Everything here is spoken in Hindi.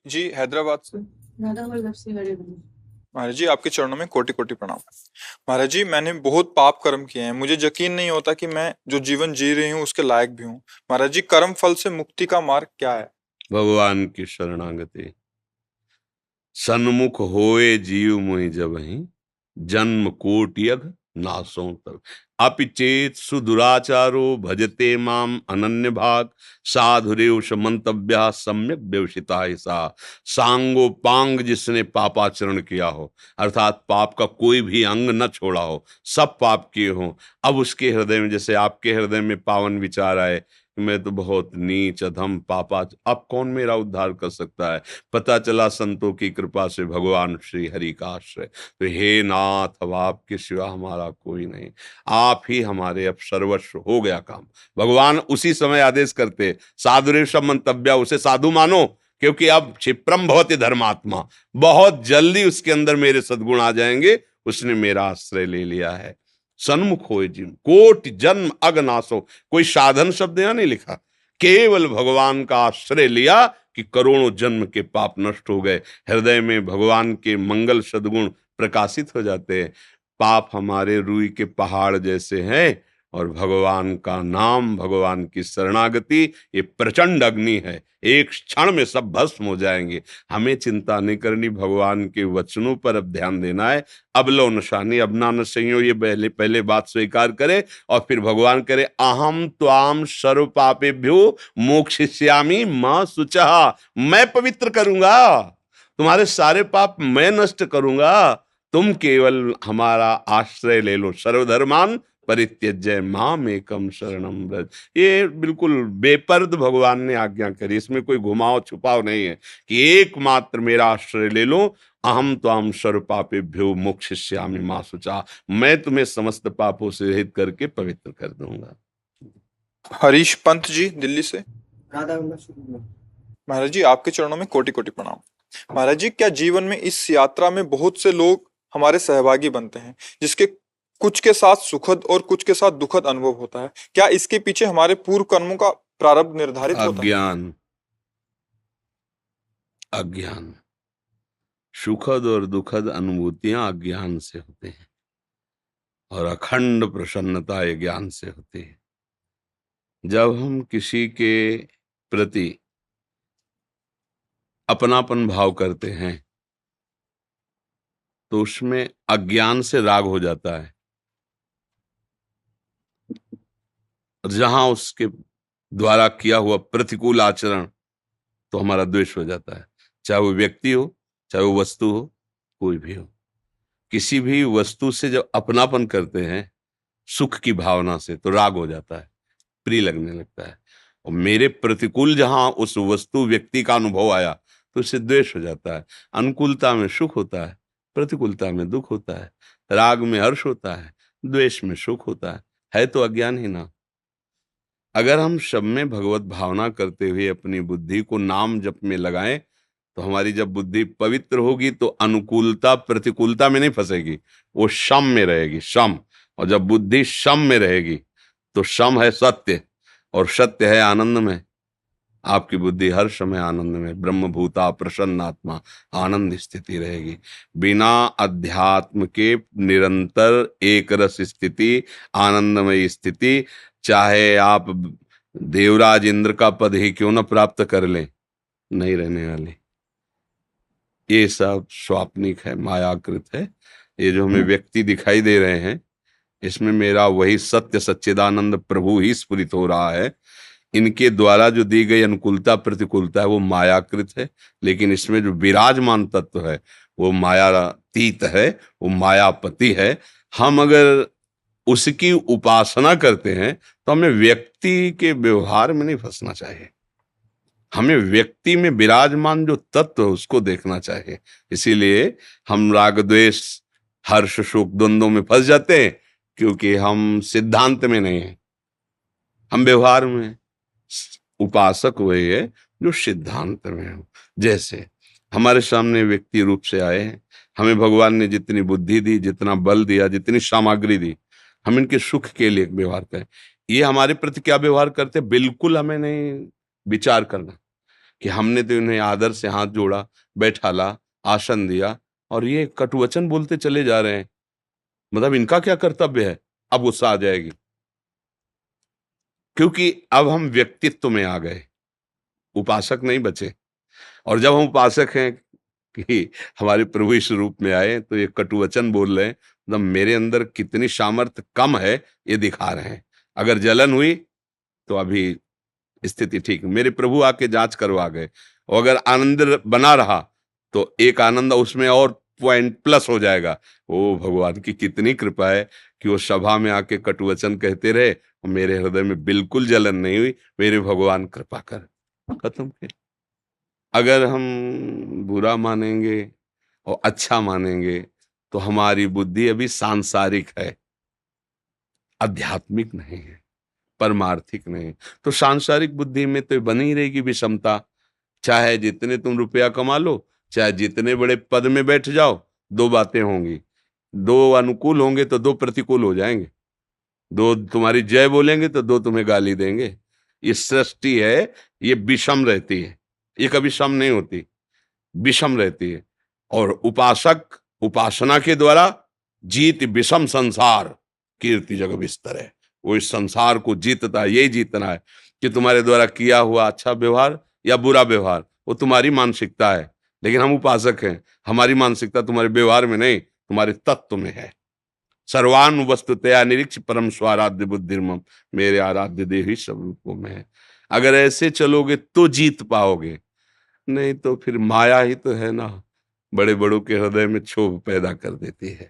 जी हैदराबाद से। महाराज जी आपके चरणों में कोटि कोटि प्रणाम। महाराज जी मैंने बहुत पाप कर्म किए हैं, मुझे यकीन नहीं होता कि मैं जो जीवन जी रही हूँ उसके लायक भी हूँ। महाराज जी कर्म फल से मुक्ति का मार्ग क्या है? भगवान की शरणागति। सन्मुख होए जीव मोहि जबहि, जन्म कोटि अघ नासों तब। अपि चेत सुदुराचारो भजते माम अनन्य भाग, साधुरेव समन्तव्या सम्यक व्यवसिता ऐसा। सांगो पांग जिसने पापाचरण किया हो, अर्थात पाप का कोई भी अंग न छोड़ा हो, सब पाप किए हो, अब उसके हृदय में, जैसे आपके हृदय में पावन विचार आए मैं तो बहुत नीच अधम पापा, अब कौन मेरा उद्धार कर सकता है। पता चला संतों की कृपा से भगवान श्री हरि का आश्रय, तो हे नाथ अब आपके सिवा हमारा कोई नहीं, आप ही हमारे, अब सर्वस्व हो गया काम। भगवान उसी समय आदेश करते, साधुरेव मंतव्या, उसे साधु मानो, क्योंकि अब क्षिप्रम भवति धर्मात्मा, बहुत जल्दी उसके अंदर मेरे सद्गुण आ जाएंगे, उसने मेरा आश्रय ले लिया है। सन्मुख होए जिन कोटि जन्म अगनासो, कोई साधन शब्द यहां नहीं लिखा, केवल भगवान का आश्रय लिया कि करोड़ों जन्म के पाप नष्ट हो गए, हृदय में भगवान के मंगल सद्गुण प्रकाशित हो जाते हैं। पाप हमारे रुई के पहाड़ जैसे हैं, और भगवान का नाम, भगवान की शरणागति ये प्रचंड अग्नि है, एक क्षण में सब भस्म हो जाएंगे। हमें चिंता नहीं करनी, भगवान के वचनों पर अब ध्यान देना है। अब लो नशानी अब ना नशइयो, ये पहले पहले बात स्वीकार करे, और फिर भगवान करे अहम त्वाम सर्व पापेभ्यो मोक्षयिष्यामि मां शुचः, मैं पवित्र करूंगा, तुम्हारे सारे पाप मैं नष्ट करूंगा, तुम केवल हमारा आश्रय ले लो। सर्वधर्मान परित्यज्य माम एकम शरणम व्रज, ये बिल्कुल बेपर्द भगवान ने आज्ञा करी, इसमें कोई घुमाव छुपाव नहीं है कि एकमात्र मेरा आश्रय ले लो। अहम त्वाम सर्व पापेभ्यो मोक्षयिष्यामि मां शुचः, मैं तुम्हें समस्त पापों से रहित करके पवित्र कर दूंगा। हरीश पंत जी दिल्ली से। महाराज जी आपके चरणों में कोटि कोटि प्रणाम। महाराज जी क्या जीवन में इस यात्रा में बहुत से लोग हमारे सहभागी बनते हैं, जिसके कुछ के साथ सुखद और कुछ के साथ दुखद अनुभव होता है, क्या इसके पीछे हमारे पूर्व कर्मों का प्रारब्ध निर्धारित होता है? अज्ञान, अज्ञान, सुखद और दुखद अनुभूतियां अज्ञान से होते हैं, और अखंड प्रसन्नता ये ज्ञान से होती है। जब हम किसी के प्रति अपनापन भाव करते हैं तो उसमें अज्ञान से राग हो जाता है, और जहां उसके द्वारा किया हुआ प्रतिकूल आचरण तो हमारा द्वेष हो जाता है, चाहे वो व्यक्ति हो, चाहे वो वस्तु हो, कोई भी हो। किसी भी वस्तु से जब अपनापन करते हैं सुख की भावना से तो राग हो जाता है, प्रिय लगने लगता है, और मेरे प्रतिकूल जहां उस वस्तु व्यक्ति का अनुभव आया तो उससे द्वेष हो जाता है। अनुकूलता में सुख होता है, प्रतिकूलता में दुख होता है, राग में हर्ष होता है, द्वेष में सुख होता है तो अज्ञान ही ना। अगर हम सब में भगवत भावना करते हुए अपनी बुद्धि को नाम जप में लगाएं तो हमारी जब बुद्धि पवित्र होगी तो अनुकूलता प्रतिकूलता में नहीं फंसेगी, वो सम में रहेगी, सम। और जब बुद्धि सम में रहेगी तो सम है सत्य, और सत्य है आनंद में। आपकी बुद्धि हर समय आनंद में, ब्रह्मभूता प्रसन्नात्मा, आनंद स्थिति रहेगी। बिना अध्यात्म के निरंतर एक रस स्थिति, आनंदमय स्थिति, चाहे आप देवराज इंद्र का पद ही क्यों न प्राप्त कर लें, नहीं रहने वाली। ये सब स्वाप्निक है, मायाकृत है। ये जो हमें व्यक्ति दिखाई दे रहे हैं इसमें मेरा वही सत्य सच्चिदानंद प्रभु ही स्फुरित हो रहा है। इनके द्वारा जो दी गई अनुकूलता प्रतिकूलता है वो मायाकृत है, लेकिन इसमें जो विराजमान तत्व है वो मायातीत है, वो मायापति है। हम अगर उसकी उपासना करते हैं तो हमें व्यक्ति के व्यवहार में नहीं फंसना चाहिए, हमें व्यक्ति में विराजमान जो तत्व है उसको देखना चाहिए। इसीलिए हम राग द्वेष हर्ष शोक द्वंद्वों में फंस जाते हैं, क्योंकि हम सिद्धांत में नहीं है, हम व्यवहार में हैं। उपासक वही है जो सिद्धांत में हो। जैसे हमारे सामने व्यक्ति रूप से आए हैं, हमें भगवान ने जितनी बुद्धि दी, जितना बल दिया, जितनी सामग्री दी, हम इनके सुख के लिए व्यवहार करें। ये हमारे प्रति क्या व्यवहार करते बिल्कुल हमें नहीं विचार करना। कि हमने तो इन्हें आदर से हाथ जोड़ा, बैठाला, आसन दिया, और ये कटुवचन बोलते चले जा रहे हैं। मतलब इनका क्या कर्तव्य है? अब गुस्सा आ जाएगी, क्योंकि अब हम व्यक्तित्व में आ गए, उपासक नहीं बचे। और जब हम उपासक हैं कि हमारे प्रभु इस रूप में आए, तो ये कटुवचन बोल रहे हैं, मतलब मेरे अंदर कितनी सामर्थ्य कम है ये दिखा रहे हैं। अगर जलन हुई तो अभी स्थिति ठीक, मेरे प्रभु आके जांच करवा गए, और अगर आनंद बना रहा तो एक आनंद उसमें और पॉइंट प्लस हो जाएगा। ओ भगवान की कितनी कृपा है कि वो सभा में आके कटुवचन कहते रहे और मेरे हृदय में बिल्कुल जलन नहीं हुई। मेरे भगवान कृपा कर, खत्म के। अगर हम बुरा मानेंगे और अच्छा मानेंगे तो हमारी बुद्धि अभी सांसारिक है, आध्यात्मिक नहीं है, परमार्थिक नहीं। तो सांसारिक बुद्धि में तो बनी रहेगी विषमता। चाहे जितने तुम रुपया कमा लो, चाहे जितने बड़े पद में बैठ जाओ, दो बातें होंगी। दो अनुकूल होंगे तो दो प्रतिकूल हो जाएंगे। दो तुम्हारी जय बोलेंगे तो दो तुम्हें गाली देंगे। ये सृष्टि है, ये विषम रहती है, ये कभी सम नहीं होती, विषम रहती है। और उपासक उपासना के द्वारा जीत विषम संसार, कीर्ति जग विस्तर है। वो इस संसार को जीतता है। यही जीतना है कि तुम्हारे द्वारा किया हुआ अच्छा व्यवहार या बुरा व्यवहार, वो तुम्हारी मानसिकता है। लेकिन हम उपासक हैं, हमारी मानसिकता तुम्हारे व्यवहार में नहीं, तुम्हारे तत्व में है। सर्वान वस्तुतया निरीक्ष परम स्वाराध्य बुद्धिर्मम, मेरे आराध्य देह ही सब रूपों में है। अगर ऐसे चलोगे तो जीत पाओगे, नहीं तो फिर माया ही तो है ना, बड़े बड़ों के हृदय में क्षोभ पैदा कर देती है।